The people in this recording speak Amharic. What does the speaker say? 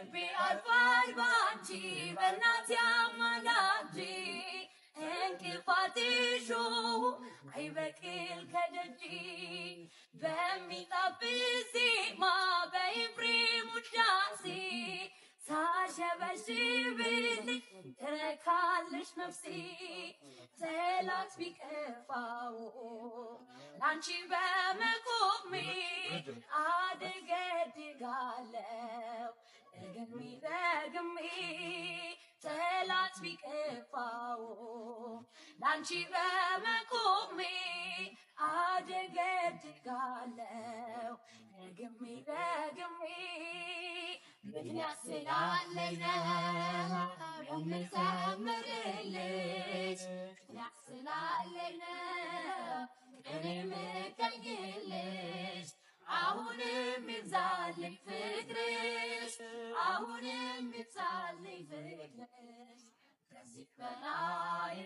ልቤ አርፏል ባንቺ በእናት ያማላንጂ እንቅፋትሾ አይበቅል ከደጂ በሚጣፍጥ ዜማ በኤፍሬም ውዳሴ ሳሸበሽብልሽ ትረካለሽ ነፍሴ ጠላት ቢከፋው ላንቺ በመቆሜ አደገድጋለሁ ደግሜ ደግሜ ጠላት ቢከፋው ላንቺ በመቆሜ አደገድጋለሁ ደግሜ ደግሜ ምክንያት ስላለኝ ነው የምዘምርልሽ ምክንያት ስላለኝ ነው እኔ የምገኝልሽ አሁንም ይብዛልኝ ፍቅርሽ አሁንም ይብዛልኝ ፍቅርሽ ከዚህ በላይ